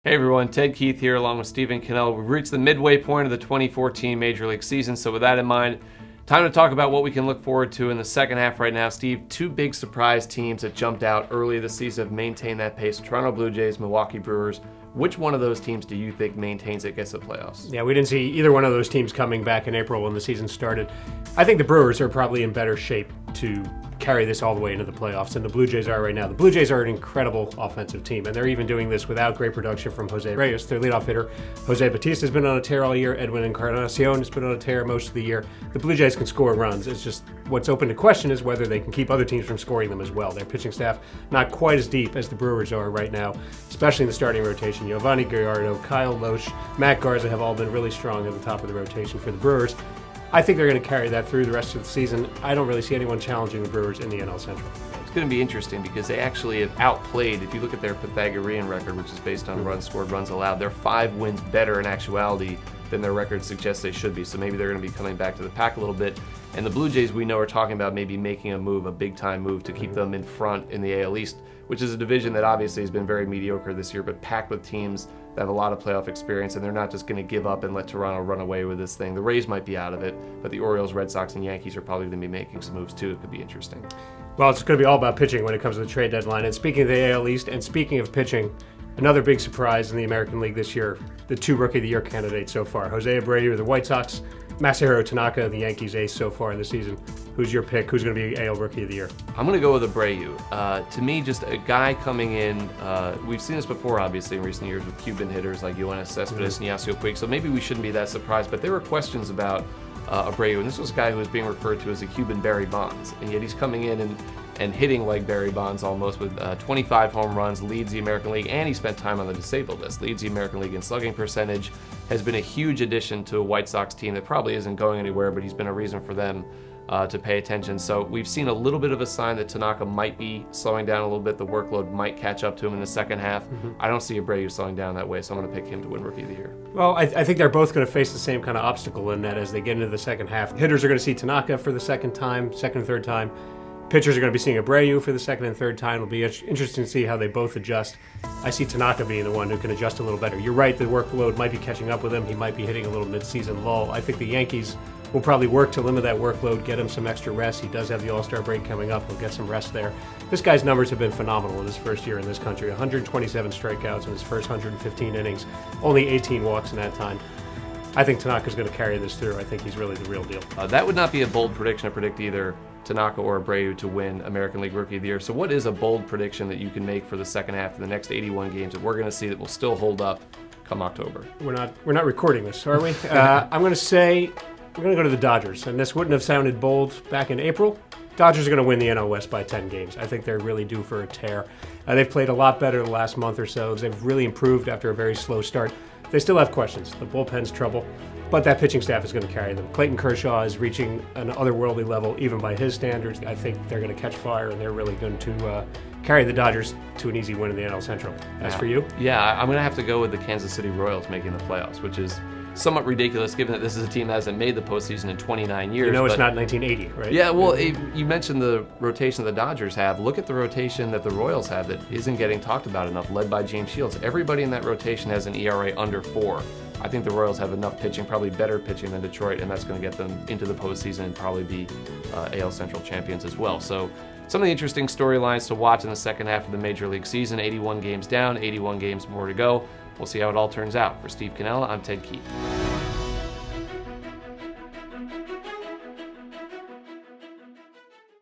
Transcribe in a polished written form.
Hey everyone, Ted Keith here along with Stephen Cannella. We've reached the midway point of the 2014 Major League season, so with that in mind, time to talk about what we can look forward to in the second half right now. Steve, two big surprise teams that jumped out early this season have maintained that pace. Toronto Blue Jays, Milwaukee Brewers. Which one of those teams do you think maintains it, gets the playoffs? Yeah, we didn't see either one of those teams coming back in April when the season started. I think the Brewers are probably in better shape to carry this all the way into the playoffs than the Blue Jays are right now. The Blue Jays are an incredible offensive team, and they're even doing this without great production from Jose Reyes, their leadoff hitter. Jose Bautista has been on a tear all year. Edwin Encarnacion has been on a tear most of the year. The Blue Jays can score runs. It's just what's open to question is whether they can keep other teams from scoring them as well. Their pitching staff not quite as deep as the Brewers are right now, especially in the starting rotation. Giovanni Gallardo, Kyle Loesch, Matt Garza have all been really strong at the top of the rotation for the Brewers. I think they're going to carry that through the rest of the season. I don't really see anyone challenging the Brewers in the NL Central. It's going to be interesting because they actually have outplayed, if you look at their Pythagorean record, which is based on runs scored, runs allowed, they're 5 wins better in actuality than their record suggests they should be. So maybe they're going to be coming back to the pack a little bit. And the Blue Jays, we know, are talking about maybe making a move, a big-time move to keep them in front in the AL East, which is a division that obviously has been very mediocre this year, but packed with teams that have a lot of playoff experience, and they're not just going to give up and let Toronto run away with this thing. The Rays might be out of it, but the Orioles, Red Sox, and Yankees are probably going to be making some moves too. It could be interesting. Well, it's going to be all about pitching when it comes to the trade deadline. And speaking of the AL East, and speaking of pitching, another big surprise in the American League this year, the 2 Rookie of the Year candidates so far. Jose Abreu of the White Sox, Masahiro Tanaka, the Yankees ace so far in the season. Who's your pick? Who's going to be AL Rookie of the Year? I'm going to go with Abreu. To me, just a guy coming in, we've seen this before, obviously, in recent years with Cuban hitters like Yoenis Cespedes and Yasiel Puig, so maybe we shouldn't be that surprised, but there were questions about Abreu, and this was a guy who was being referred to as a Cuban Barry Bonds, and yet he's coming in and hitting like Barry Bonds almost with 25 home runs, leads the American League, and he spent time on the disabled list, leads the American League in slugging percentage, has been a huge addition to a White Sox team that probably isn't going anywhere, but he's been a reason for them to pay attention. So we've seen a little bit of a sign that Tanaka might be slowing down a little bit. The workload might catch up to him in the second half. I don't see Abreu slowing down that way, so I'm going to pick him to win Rookie of the Year. Well, I think they're both going to face the same kind of obstacle in that as they get into the second half. Hitters are going to see Tanaka for the second and third time. Pitchers are going to be seeing Abreu for the second and third time. It'll be interesting to see how they both adjust. I see Tanaka being the one who can adjust a little better. You're right, the workload might be catching up with him. He might be hitting a little mid-season lull. I think the Yankees will probably work to limit that workload, get him some extra rest. He does have the All-Star break coming up. He'll get some rest there. This guy's numbers have been phenomenal in his first year in this country. 127 strikeouts in his first 115 innings, only 18 walks in that time. I think Tanaka's going to carry this through. I think he's really the real deal. That would not be a bold prediction to predict either Tanaka or Abreu to win American League Rookie of the Year. So what is a bold prediction that you can make for the second half of the next 81 games that we're going to see that will still hold up come October? We're not recording this, are we? I'm going to say we're going to go to the Dodgers, and this wouldn't have sounded bold back in April. Dodgers are going to win the NL West by 10 games. I think they're really due for a tear. They've played a lot better the last month or so. They've really improved after a very slow start. They still have questions. The bullpen's trouble, but that pitching staff is going to carry them. Clayton Kershaw is reaching an otherworldly level, even by his standards. I think they're going to catch fire, and they're really going to carry the Dodgers to an easy win in the NL Central. As for you? Yeah, I'm going to have to go with the Kansas City Royals making the playoffs, which is somewhat ridiculous given that this is a team that hasn't made the postseason in 29 years. You know it's not 1980, right? Yeah, well, you mentioned the rotation the Dodgers have. Look at the rotation that the Royals have that isn't getting talked about enough, led by James Shields. Everybody in that rotation has an ERA under 4. I think the Royals have enough pitching, probably better pitching than Detroit, and that's going to get them into the postseason and probably be AL Central champions as well. So some of the interesting storylines to watch in the second half of the Major League season. 81 games down, 81 games more to go. We'll see how it all turns out. For Steve Cannella, I'm Ted Keith.